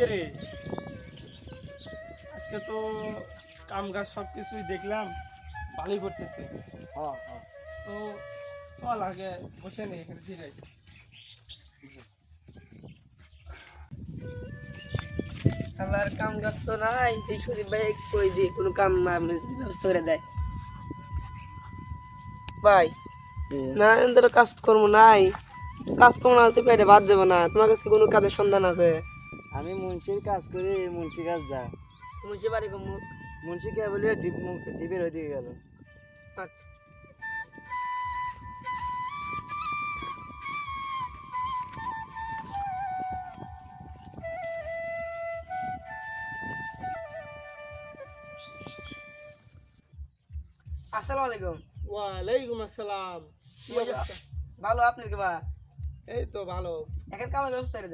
রে আজকে তো কাম কাজ সব কিছুই দেখলাম ভালোই করতেছে। হ্যাঁ হ্যাঁ তো চল আগে বসে নেই এখানে ধীরে। আমার কাম কাজ তো নাই, এই শরীফ ভাই কই দিই কোনো কাম ব্যবস্থা করে দেয় ভাই। না এদের কাজকর্ম নাই, কাজকর্ম না হতে পেটে ভাত দেবো না। তোমার কাছে কোনো কাজের সন্ধান আছে? আমি মুন্সির কাজ করি, মুন্সি কাজ যা মুন্সি বাড়ি কমুক। মুন্সি কে বলে ডিপের ওইদিকে গেল। আচ্ছা আসসালামু আলাইকুম। ওয়ালাইকুম আসসালাম। কি অবস্থা? ভালো, আপনার কি বা? এই তো ভালো। এখন কামের ব্যবস্থা করে দেয়।